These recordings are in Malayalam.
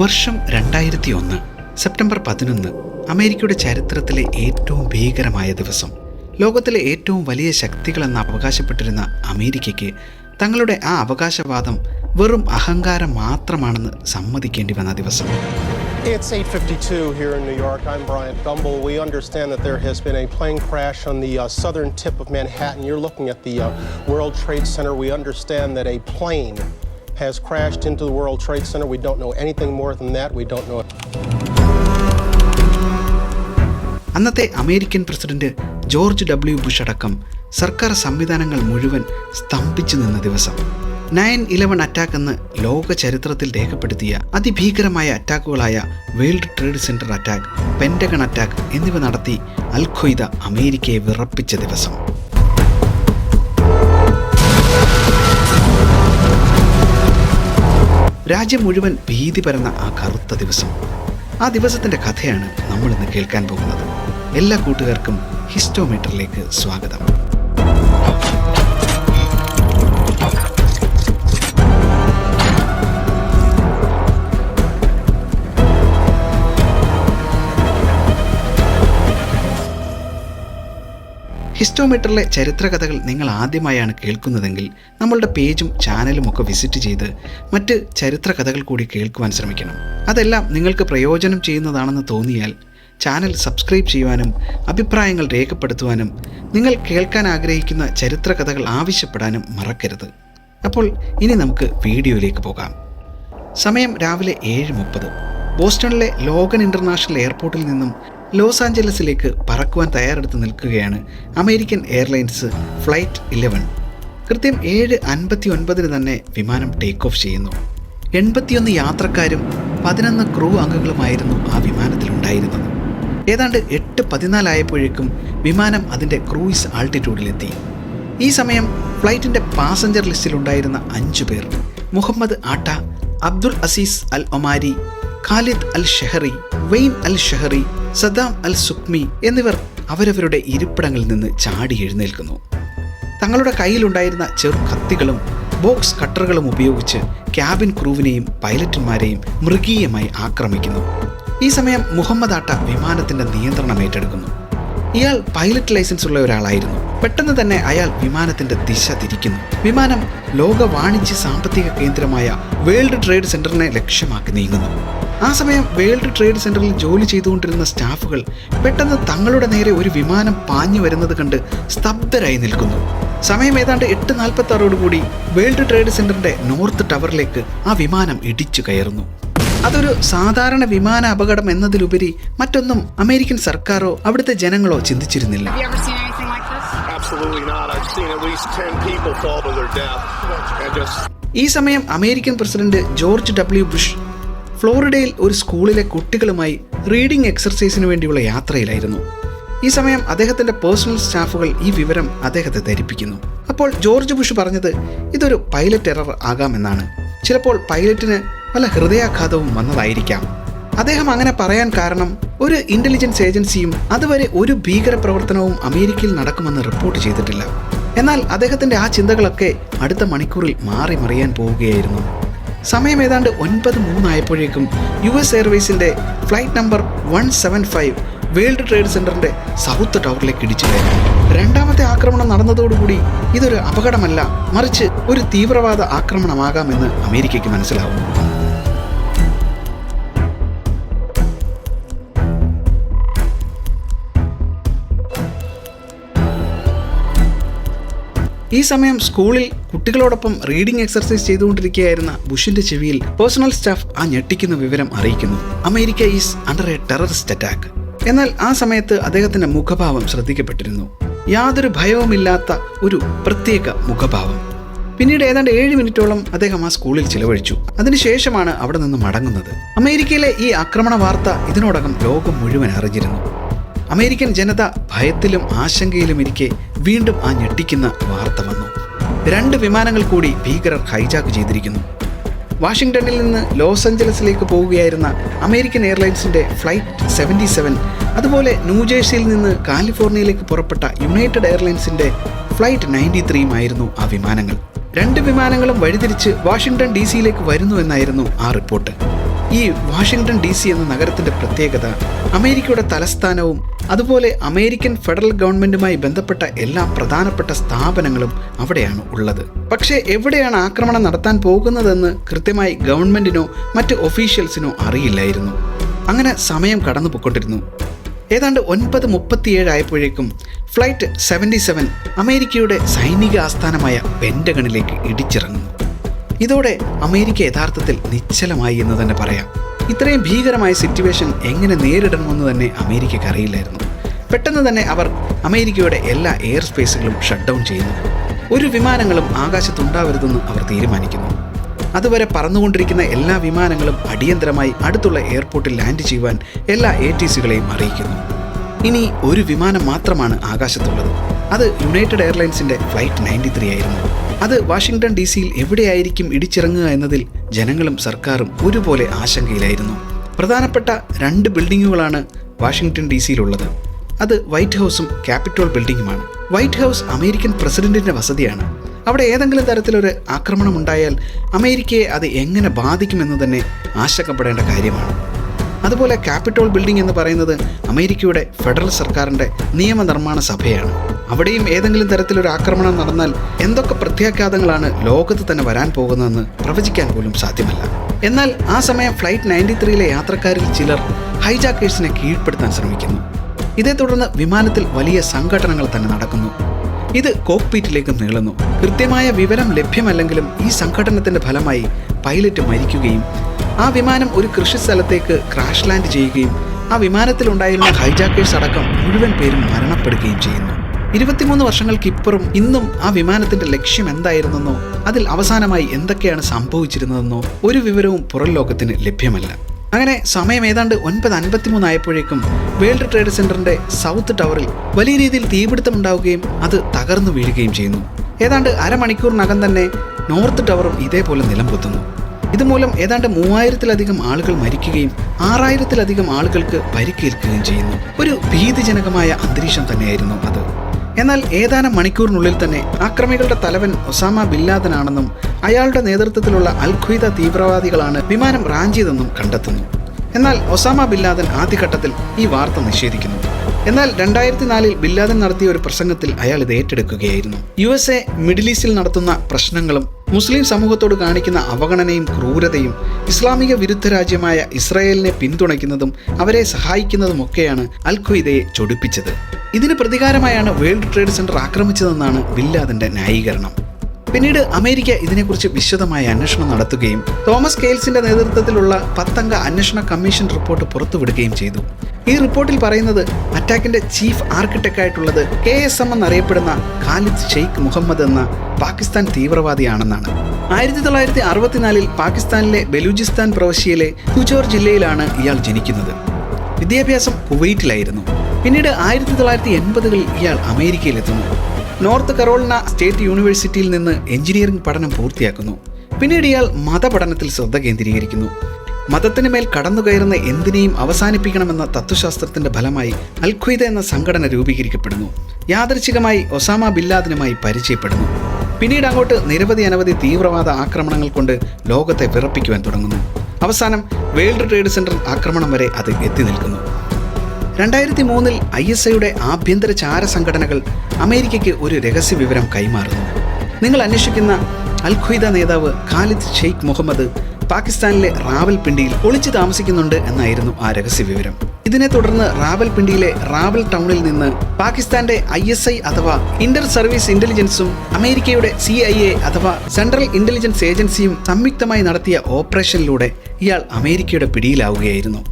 വർഷം 2001 സെപ്റ്റംബർ 11 അമേരിക്കയുടെ ചരിത്രത്തിലെ ഏറ്റവും ഭീകരമായ ദിവസം. ലോകത്തിലെ ഏറ്റവും വലിയ ശക്തികളെന്ന് അവകാശപ്പെട്ടിരുന്ന അമേരിക്കയ്ക്ക് തങ്ങളുടെ ആ അവകാശവാദം വെറും അഹങ്കാരം മാത്രമാണെന്ന് സമ്മതിക്കേണ്ടി വന്ന ദിവസം. It's 8:52 here in New York. I'm Bryant Gumbel. We understand that there has been a plane crash on the southern tip of Manhattan. You're looking at the World Trade Center. We understand that a plane has crashed into the World Trade Center. We don't know anything more than that. We don't know. അന്നത്തെ American president George W Bush അടക്കം സർക്കാർ സംവിധാനങ്ങൾ മുഴുവൻ സ്തംഭിച്ചു നിന്ന ദിവസം. 9/11 അറ്റാക്ക് എന്ന് ലോക ചരിത്രത്തിൽ രേഖപ്പെടുത്തിയ അതിഭീകരമായ അറ്റാക്കുകളായ world trade centre attack, Pentagon attack എന്നിവ നടത്തി അൽ ഖ്വയ്ദ അമേരിക്കയെ വിറപ്പിച്ച ദിവസം. രാജ്യം മുഴുവൻ ഭീതി പരന്ന ആ കറുത്ത ദിവസം. ആ ദിവസത്തിൻ്റെ കഥയാണ് നമ്മളിന്ന് കേൾക്കാൻ പോകുന്നത്. എല്ലാ കൂട്ടുകാർക്കും ഹിസ്റ്റോമീറ്ററിലേക്ക് സ്വാഗതം. ഹിസ്റ്റോമീറ്ററിലെ ചരിത്രകഥകൾ നിങ്ങൾ ആദ്യമായാണ് കേൾക്കുന്നതെങ്കിൽ നമ്മളുടെ പേജും ചാനലും ഒക്കെ വിസിറ്റ് ചെയ്ത് മറ്റ് ചരിത്രകഥകൾ കൂടി കേൾക്കുവാൻ ശ്രമിക്കണം. അതെല്ലാം നിങ്ങൾക്ക് പ്രയോജനം ചെയ്യുന്നതാണെന്ന് തോന്നിയാൽ ചാനൽ സബ്സ്ക്രൈബ് ചെയ്യുവാനും അഭിപ്രായങ്ങൾ രേഖപ്പെടുത്തുവാനും നിങ്ങൾ കേൾക്കാൻ ആഗ്രഹിക്കുന്ന ചരിത്രകഥകൾ ആവശ്യപ്പെടാനും മറക്കരുത്. അപ്പോൾ ഇനി നമുക്ക് വീഡിയോയിലേക്ക് പോകാം. സമയം രാവിലെ 7:30. ബോസ്റ്റണിലെ ലോഗൻ ഇൻ്റർനാഷണൽ എയർപോർട്ടിൽ നിന്നും ലോസ് ആഞ്ചലസിലേക്ക് പറക്കുവാൻ തയ്യാറെടുത്ത് നിൽക്കുകയാണ് അമേരിക്കൻ എയർലൈൻസ് ഫ്ലൈറ്റ് 11. കൃത്യം 7:59 തന്നെ വിമാനം ടേക്ക് ഓഫ് ചെയ്യുന്നു. 81 യാത്രക്കാരും 11 ക്രൂ അംഗങ്ങളുമായിരുന്നു ആ വിമാനത്തിലുണ്ടായിരുന്നത്. ഏതാണ്ട് 8:14 ആയപ്പോഴേക്കും വിമാനം അതിൻ്റെ ക്രൂയിസ് ആൾട്ടിറ്റ്യൂഡിലെത്തി. ഈ സമയം ഫ്ലൈറ്റിൻ്റെ പാസഞ്ചർ ലിസ്റ്റിലുണ്ടായിരുന്ന 5 പേർ മുഹമ്മദ് ആട്ട, അബ്ദുൾ അസീസ് അൽ ഒമാരി, ഖാലിദ് അൽ ഷെഹറി, വെയ്ൻ അൽ ഷെഹറി, സദാം അൽ സുക്മി എന്നിവർ അവരവരുടെ ഇരിപ്പിടങ്ങളിൽ നിന്ന് ചാടി എഴുന്നേൽക്കുന്നു. തങ്ങളുടെ കയ്യിലുണ്ടായിരുന്ന ചെറു കത്തികളും ബോക്സ് കട്ടറുകളും ഉപയോഗിച്ച് ക്യാബിൻ ക്രൂവിനെയും പൈലറ്റുമാരെയും മൃഗീയമായി ആക്രമിക്കുന്നു. ഈ സമയം മുഹമ്മദ് ആട്ട വിമാനത്തിൻ്റെ നിയന്ത്രണം ഏറ്റെടുക്കുന്നു. ഇയാൾ പൈലറ്റ് ലൈസൻസ് ഉള്ള ഒരാളായിരുന്നു. പെട്ടെന്ന് തന്നെ അയാൾ വിമാനത്തിൻ്റെ ദിശ തിരിക്കുന്നു. വിമാനം ലോക വാണിജ്യ സാമ്പത്തിക കേന്ദ്രമായ വേൾഡ് ട്രേഡ് സെന്ററിനെ ലക്ഷ്യമാക്കി നീങ്ങുന്നു. ആ സമയം വേൾഡ് ട്രേഡ് സെന്ററിൽ ജോലി ചെയ്തുകൊണ്ടിരുന്ന സ്റ്റാഫുകൾ പെട്ടെന്ന് തങ്ങളുടെ നേരെ ഒരു വിമാനം പാഞ്ഞു വരുന്നത് കണ്ട് സ്തബ്ധരായി നിൽക്കുന്നു. സമയം ഏതാണ്ട് 8:46 വേൾഡ് ട്രേഡ് സെന്ററിന്റെ നോർത്ത് ടവറിലേക്ക് ആ വിമാനം ഇടിച്ചു കയറുന്നു. അതൊരു സാധാരണ വിമാന അപകടം എന്നതിലുപരി മറ്റൊന്നും അമേരിക്കൻ സർക്കാരോ അവിടുത്തെ ജനങ്ങളോ ചിന്തിച്ചിരുന്നില്ല. ഈ സമയം American president George W Bush ഫ്ലോറിഡയിൽ ഒരു സ്കൂളിലെ കുട്ടികളുമായി റീഡിംഗ് എക്സർസൈസിന് വേണ്ടിയുള്ള യാത്രയിലായിരുന്നു. ഈ സമയം അദ്ദേഹത്തിൻ്റെ പേഴ്സണൽ സ്റ്റാഫുകൾ ഈ വിവരം അദ്ദേഹത്തെ ധരിപ്പിക്കുന്നു. അപ്പോൾ ജോർജ് ബുഷ് പറഞ്ഞത് ഇതൊരു പൈലറ്റ് എറർ ആകാമെന്നാണ്. ചിലപ്പോൾ പൈലറ്റിന് പല ഹൃദയാഘാതവും വന്നതായിരിക്കാം. അദ്ദേഹം അങ്ങനെ പറയാൻ കാരണം ഒരു ഇൻ്റലിജൻസ് ഏജൻസിയും അതുവരെ ഒരു ഭീകരപ്രവർത്തനവും അമേരിക്കയിൽ നടക്കുമെന്ന് റിപ്പോർട്ട് ചെയ്തിട്ടില്ല. എന്നാൽ അദ്ദേഹത്തിൻ്റെ ആ ചിന്തകളൊക്കെ അടുത്ത മണിക്കൂറിൽ മാറി മറിയാൻ പോവുകയായിരുന്നു. സമയം ഏതാണ്ട് 9:03 ആയപ്പോഴേക്കും US എയർവേസിൻ്റെ ഫ്ലൈറ്റ് നമ്പർ 175 വേൾഡ് ട്രേഡ് സെന്ററിൻ്റെ സൗത്ത് ടവറിലേക്ക് ഇടിച്ചു കയറി. രണ്ടാമത്തെ ആക്രമണം നടന്നതോടുകൂടി ഇതൊരു അപകടമല്ല, മറിച്ച് ഒരു തീവ്രവാദ ആക്രമണമാകാമെന്ന് അമേരിക്കയ്ക്ക് മനസ്സിലാവും. ഈ സമയം സ്കൂളിൽ കുട്ടികളോടൊപ്പം റീഡിംഗ് എക്സർസൈസ് ചെയ്തുകൊണ്ടിരിക്കുകയായിരുന്ന ബുഷിന്റെ ചെവിയിൽ പേഴ്സണൽ സ്റ്റാഫ് ആ ഞെട്ടിക്കുന്ന വിവരം അറിയിക്കുന്നു: America is under A terrorist attack. എന്നാൽ ആ സമയത്ത് അദ്ദേഹത്തിന്റെ മുഖഭാവം ശ്രദ്ധിക്കപ്പെട്ടിരുന്നു. യാതൊരു ഭയവുമില്ലാത്ത ഒരു പ്രത്യേക മുഖഭാവം. പിന്നീട് ഏതാണ്ട് 7 മിനിറ്റോളം അദ്ദേഹം ആ സ്കൂളിൽ ചിലവഴിച്ചു. അതിനുശേഷമാണ് അവിടെ നിന്ന് മടങ്ങുന്നത്. അമേരിക്കയിലെ ഈ ആക്രമണ വാർത്ത ഇതിനോടകം ലോകം മുഴുവൻ അറിഞ്ഞിരുന്നു. അമേരിക്കൻ ജനത ഭയത്തിലും ആശങ്കയിലും ഇരിക്കെ വീണ്ടും ആ ഞെട്ടിക്കുന്ന വാർത്ത വന്നു. 2 വിമാനങ്ങൾ കൂടി ഭീകരർ ഹൈജാക്ക് ചെയ്തിരിക്കുന്നു. വാഷിംഗ്ടണിൽ നിന്ന് ലോസ് ആഞ്ചലസിലേക്ക് പോവുകയായിരുന്ന അമേരിക്കൻ എയർലൈൻസിൻ്റെ ഫ്ലൈറ്റ് 77, അതുപോലെ ന്യൂജേഴ്സിയിൽ നിന്ന് കാലിഫോർണിയയിലേക്ക് പുറപ്പെട്ട യുണൈറ്റഡ് എയർലൈൻസിൻ്റെ ഫ്ലൈറ്റ് 93 ആ വിമാനങ്ങൾ. 2 വിമാനങ്ങളും വഴിതിരിച്ച് വാഷിംഗ്ടൺ DC വരുന്നു എന്നായിരുന്നു ആ റിപ്പോർട്ട്. ഈ വാഷിംഗ്ടൺ DC എന്ന നഗരത്തിൻ്റെ പ്രത്യേകത അമേരിക്കയുടെ തലസ്ഥാനവും അതുപോലെ അമേരിക്കൻ ഫെഡറൽ ഗവൺമെൻറ്റുമായി ബന്ധപ്പെട്ട എല്ലാ പ്രധാനപ്പെട്ട സ്ഥാപനങ്ങളും അവിടെയാണ് ഉള്ളത്. പക്ഷേ എവിടെയാണ് ആക്രമണം നടത്താൻ പോകുന്നതെന്ന് കൃത്യമായി ഗവൺമെൻറ്റിനോ മറ്റ് ഒഫീഷ്യൽസിനോ അറിയില്ലായിരുന്നു. അങ്ങനെ സമയം കടന്നു പോയിക്കൊണ്ടിരുന്നു. ഏതാണ്ട് 9:37 ആയപ്പോഴേക്കും ഫ്ലൈറ്റ് 77 അമേരിക്കയുടെ സൈനിക ആസ്ഥാനമായ പെൻറ്റഗണിലേക്ക് ഇടിച്ചിറങ്ങുന്നു. ഇതോടെ അമേരിക്ക യഥാർത്ഥത്തിൽ നിശ്ചലമായി എന്ന് തന്നെ പറയാം. ഇത്രയും ഭീകരമായ സിറ്റുവേഷൻ എങ്ങനെ നേരിടണമെന്ന് തന്നെ അമേരിക്കയ്ക്ക് അറിയില്ലായിരുന്നു. പെട്ടെന്ന് തന്നെ അവർ അമേരിക്കയുടെ എല്ലാ എയർ സ്പേസുകളും ഷട്ട് ഡൗൺ ചെയ്യുന്നു. ഒരു വിമാനങ്ങളും ആകാശത്തുണ്ടാവരുതെന്ന് അവർ തീരുമാനിക്കുന്നു. അതുവരെ പറന്നുകൊണ്ടിരിക്കുന്ന എല്ലാ വിമാനങ്ങളും അടിയന്തരമായി അടുത്തുള്ള എയർപോർട്ടിൽ ലാൻഡ് ചെയ്യുവാൻ എല്ലാ ATCകളെയും അറിയിക്കുന്നു. ഇനി ഒരു വിമാനം മാത്രമാണ് ആകാശത്തുള്ളത്. അത് യുണൈറ്റഡ് എയർലൈൻസിൻ്റെ ഫ്ലൈറ്റ് 93 ആയിരുന്നു. അത് വാഷിംഗ്ടൺ DCയിൽ എവിടെയായിരിക്കും ഇടിച്ചിറങ്ങുക എന്നതിൽ ജനങ്ങളും സർക്കാരും ഒരുപോലെ ആശങ്കയിലായിരുന്നു. പ്രധാനപ്പെട്ട 2 ബിൽഡിങ്ങുകളാണ് വാഷിംഗ്ടൺ DCയിലുള്ളത്. അത് വൈറ്റ് ഹൗസും ക്യാപിറ്റോൾ ബിൽഡിങ്ങുമാണ്. വൈറ്റ് ഹൗസ് അമേരിക്കൻ പ്രസിഡന്റിൻ്റെ വസതിയാണ്. അവിടെ ഏതെങ്കിലും തരത്തിലൊരു ആക്രമണം ഉണ്ടായാൽ അമേരിക്കയെ അത് എങ്ങനെ ബാധിക്കുമെന്ന് തന്നെ ആശങ്കപ്പെടേണ്ട കാര്യമാണ്. അതുപോലെ ക്യാപിറ്റോൾ ബിൽഡിംഗ് എന്ന് പറയുന്നത് അമേരിക്കയുടെ ഫെഡറൽ സർക്കാരിൻ്റെ നിയമനിർമ്മാണ സഭയാണ്. അവിടെയും ഏതെങ്കിലും തരത്തിലൊരു ആക്രമണം നടന്നാൽ എന്തൊക്കെ പ്രത്യാഘാതങ്ങളാണ് ലോകത്ത് തന്നെ വരാൻ പോകുന്നതെന്ന് പ്രവചിക്കാൻ പോലും സാധ്യമല്ല. എന്നാൽ ആ സമയം ഫ്ലൈറ്റ് 93-ലെ യാത്രക്കാരിൽ ചിലർ ഹൈജാക്കേഴ്സിനെ കീഴ്പ്പെടുത്താൻ ശ്രമിക്കുന്നു. ഇതേ തുടർന്ന് വിമാനത്തിൽ വലിയ സംഘടനകൾ തന്നെ നടക്കുന്നു. ഇത് കോക്ക്പീറ്റിലേക്ക് നീളുന്നു. കൃത്യമായ വിവരം ലഭ്യമല്ലെങ്കിലും ഈ സംഘടനത്തിൻ്റെ ഫലമായി പൈലറ്റ് മരിക്കുകയും ആ വിമാനം ഒരു കൃഷി സ്ഥലത്തേക്ക് ക്രാഷ് ലാൻഡ് ചെയ്യുകയും ആ വിമാനത്തിലുണ്ടായിരുന്ന ഹൈജാക്കേഴ്സ് അടക്കം മുഴുവൻ പേരും മരണപ്പെടുകയും ചെയ്യുന്നു. 23 വർഷങ്ങൾക്കിപ്പുറം ഇന്നും ആ വിമാനത്തിൻ്റെ ലക്ഷ്യം എന്തായിരുന്നെന്നോ അതിൽ അവസാനമായി എന്തൊക്കെയാണ് സംഭവിച്ചിരുന്നതെന്നോ ഒരു വിവരവും പുറം ലോകത്തിന് ലഭ്യമല്ല. അങ്ങനെ സമയം ഏതാണ്ട് 9:53 ആയപ്പോഴേക്കും വേൾഡ് ട്രേഡ് സെന്ററിന്റെ സൗത്ത് ടവറിൽ വലിയ രീതിയിൽ തീപിടുത്തമുണ്ടാവുകയും അത് തകർന്നു വീഴുകയും ചെയ്യുന്നു. ഏതാണ്ട് അരമണിക്കൂറിനകം തന്നെ നോർത്ത് ടവറും ഇതേപോലെ നിലംപൊത്തുന്നു. ഇതുമൂലം ഏതാണ്ട് 3000-ലധികം ആളുകൾ മരിക്കുകയും 6000-ലധികം ആളുകൾക്ക് പരിക്കേൽക്കുകയും ചെയ്യുന്നു. ഒരു ഭീതിജനകമായ അന്തരീക്ഷം തന്നെയായിരുന്നു അത്. എന്നാൽ ഏതാനും മണിക്കൂറിനുള്ളിൽ തന്നെ ആക്രമികളുടെ തലവൻ ഒസാമ ബിൻ ലാദനാണെന്നും അയാളുടെ നേതൃത്വത്തിലുള്ള അൽ ഖ്വയ്ദ തീവ്രവാദികളാണ് വിമാനം റാഞ്ചിയതെന്നും കണ്ടെത്തുന്നു. എന്നാൽ ഒസാമ ബിൻ ലാദൻ ആദ്യഘട്ടത്തിൽ ഈ വാർത്ത നിഷേധിക്കുന്നു. എന്നാൽ 2004-ൽ ബിൻ ലാദൻ നടത്തിയ ഒരു പ്രസംഗത്തിൽ അയാൾ ഇത് ഏറ്റെടുക്കുകയായിരുന്നു. USA മിഡിൽ ഈസ്റ്റിൽ നടത്തുന്ന പ്രശ്നങ്ങളും മുസ്ലിം സമൂഹത്തോട് കാണിക്കുന്ന അവഗണനയും ക്രൂരതയും ഇസ്ലാമിക വിരുദ്ധ രാജ്യമായ ഇസ്രായേലിനെ പിന്തുണയ്ക്കുന്നതും അവരെ സഹായിക്കുന്നതുമൊക്കെയാണ് അൽ ഖ്വയ്ദയെ ചൊടിപ്പിച്ചത്. ഇതിന് പ്രതികാരമായാണ് വേൾഡ് ട്രേഡ് സെന്റർ ആക്രമിച്ചതെന്നാണ് ബിൻ ലാദന്റെ ന്യായീകരണം. പിന്നീട് അമേരിക്ക ഇതിനെക്കുറിച്ച് വിശദമായ അന്വേഷണം നടത്തുകയും തോമസ് കെയ്ൽസിന്റെ നേതൃത്വത്തിലുള്ള 10 അംഗ അന്വേഷണ കമ്മീഷൻ റിപ്പോർട്ട് പുറത്തുവിടുകയും ചെയ്തു. ഈ റിപ്പോർട്ടിൽ പറയുന്നത് അറ്റാക്കിന്റെ ചീഫ് ആർക്കിടെക്റ്റായിട്ടുള്ളത് KSM എന്നറിയപ്പെടുന്ന ഖാലിദ് ഷെയ്ഖ് മുഹമ്മദ് എന്ന പാകിസ്ഥാൻ തീവ്രവാദിയാണെന്നാണ്. 1964-ൽ പാകിസ്ഥാനിലെ ബലൂചിസ്ഥാൻ പ്രവിശ്യയിലെ കുജോർ ജില്ലയിലാണ് ഇയാൾ ജനിക്കുന്നത്. വിദ്യാഭ്യാസം കുവൈറ്റിലായിരുന്നു. പിന്നീട് 1980-കളിൽ ഇയാൾ അമേരിക്കയിലെത്തുന്നു. നോർത്ത് കരോളിന സ്റ്റേറ്റ് യൂണിവേഴ്സിറ്റിയിൽ നിന്ന് എഞ്ചിനീയറിംഗ് പഠനം പൂർത്തിയാക്കുന്നു. പിന്നീട് ഇയാൾ മതപഠനത്തിൽ ശ്രദ്ധ കേന്ദ്രീകരിക്കുന്നു. മതത്തിന് മേൽ കടന്നുകയറുന്ന എന്തിനേയും അവസാനിപ്പിക്കണമെന്ന തത്വശാസ്ത്രത്തിന്റെ ഫലമായി അൽ ഖ്വയ്ദ എന്ന സംഘടന രൂപീകരിക്കപ്പെടുന്നു. യാദൃച്ഛികമായി ഒസാമ ബിൻ ലാദനുമായി പരിചയപ്പെടുന്നു. പിന്നീട് അങ്ങോട്ട് അനവധി തീവ്രവാദ ആക്രമണങ്ങൾ കൊണ്ട് ലോകത്തെ വിറപ്പിക്കുവാൻ തുടങ്ങുന്നു. അവസാനം വേൾഡ് ട്രേഡ് സെന്റർ ആക്രമണം വരെ അത് എത്തി നിൽക്കുന്നു. 2003-ൽ ISIയുടെ ആഭ്യന്തര ചാര സംഘടനകൾ അമേരിക്കയ്ക്ക് ഒരു രഹസ്യ വിവരം കൈമാറുന്നു. നിങ്ങൾ അന്വേഷിക്കുന്ന അൽ ഖ്വയ്ദ നേതാവ് ഖാലിദ് ഷെയ്ഖ് മുഹമ്മദ് പാകിസ്ഥാനിലെ റാവൽപിണ്ടിയിൽ ഒളിച്ചു താമസിക്കുന്നുണ്ട് എന്നായിരുന്നു ആ രഹസ്യ വിവരം. ഇതിനെ തുടർന്ന് റാവൽപിണ്ടിയിലെ റാവൽ ടൗണിൽ നിന്ന് പാകിസ്ഥാന്റെ ISI അഥവാ ഇന്റർ സർവീസ് ഇന്റലിജൻസും അമേരിക്കയുടെ CIA അഥവാ സെൻട്രൽ ഇന്റലിജൻസ് ഏജൻസിയും സംയുക്തമായി നടത്തിയ ഓപ്പറേഷനിലൂടെ ഇയാൾ അമേരിക്കയുടെ പിടിയിലാവുകയായിരുന്നു.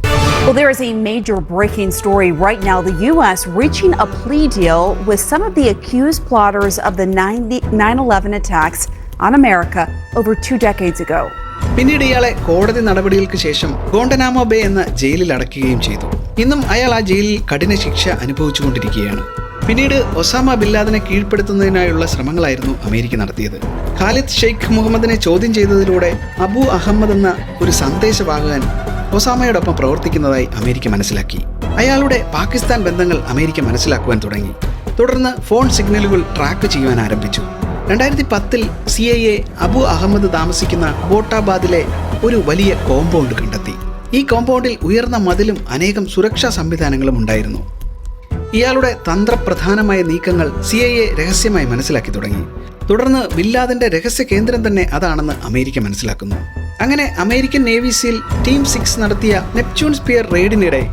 Well, there is a major breaking story right now. The U.S. reaching a plea deal with some of the accused plotters of the 9/11 attacks on America over 2 decades ago. പിന്നീട് ഇയാളെ കോടതി നടപടികൾക്ക് ശേഷം ഗോണ്ടനാമോ ബേ എന്ന ജയിലിൽ അടയ്ക്കുകയും ചെയ്തു. ഇന്നും അയാൾ ആ ജയിലിൽ കഠിന ശിക്ഷ അനുഭവിച്ചുകൊണ്ടിരിക്കുകയാണ്. പിന്നീട് ഒസാമ ബിൻ ലാദനെ കീഴ്പ്പെടുത്തുന്നതിനായുള്ള ശ്രമങ്ങളായിരുന്നു അമേരിക്ക നടത്തിയത്. ഖാലിദ് ഷെയ്ഖ് മുഹമ്മദിനെ ചോദ്യം ചെയ്തതിലൂടെ അബു അഹമ്മദ് എന്ന ഒരു സന്ദേശവാഹകൻ ഒസാമയോടൊപ്പം പ്രവർത്തിക്കുന്നതായി അമേരിക്ക മനസ്സിലാക്കി. അയാളുടെ പാകിസ്ഥാൻ ബന്ധങ്ങൾ അമേരിക്ക മനസ്സിലാക്കുവാൻ തുടങ്ങി. തുടർന്ന് ഫോൺ സിഗ്നലുകൾ ട്രാക്ക് ചെയ്യുവാൻ ആരംഭിച്ചു. 2010-ൽ CIA അബു അഹമ്മദ് താമസിക്കുന്ന ബോട്ടാബാദിലെ ഒരു വലിയ കോമ്പൗണ്ട് കണ്ടെത്തി. ഈ കോമ്പൗണ്ടിൽ ഉയർന്ന മതിലും അനേകം സുരക്ഷാ സംവിധാനങ്ങളും ഉണ്ടായിരുന്നു. ഇയാളുടെ തന്ത്രപ്രധാനമായ നീക്കങ്ങൾ CIA രഹസ്യമായി മനസ്സിലാക്കി തുടങ്ങി. തുടർന്ന് ബിൻ ലാദന്റെ രഹസ്യ കേന്ദ്രം തന്നെ അതാണെന്ന് അമേരിക്ക മനസ്സിലാക്കുന്നു. അങ്ങനെ അമേരിക്കൻ നേവി സീൽ ടീം 6 നടത്തിയ നെപ്റ്റ്യൂൺ സ്പിയർ റെയ്ഡിനിടെ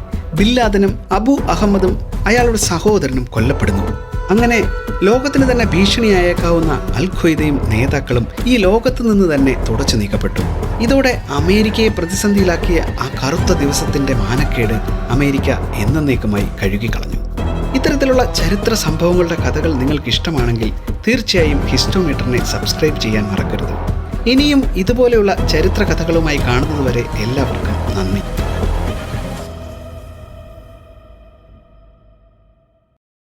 ബിൻ ലാദനും അബു അഹമ്മദും അയാളുടെ സഹോദരനും കൊല്ലപ്പെടുന്നു. അങ്ങനെ ലോകത്തിന് തന്നെ ഭീഷണിയായേക്കാവുന്ന അൽ ഖ്വയ്ദയും നേതാക്കളും ഈ ലോകത്ത് നിന്ന് തന്നെ തുടച്ചു നീക്കപ്പെട്ടു. ഇതോടെ അമേരിക്കയെ പ്രതിസന്ധിയിലാക്കിയ ആ കറുത്ത ദിവസത്തിന്റെ മാനക്കേട് അമേരിക്ക എന്നേക്കുമായി കഴുകിക്കളഞ്ഞു. ഇത്തരത്തിലുള്ള ചരിത്ര സംഭവങ്ങളുടെ കഥകൾ നിങ്ങൾക്ക് ഇഷ്ടമാണെങ്കിൽ തീർച്ചയായും ഹിസ്റ്റോമീറ്ററിനെ സബ്സ്ക്രൈബ് ചെയ്യാൻ മറക്കരുത്. ഇനിയും ഇതുപോലെയുള്ള ചരിത്ര കഥകളുമായി കാണുന്നതുവരെ എല്ലാവർക്കും നന്ദി.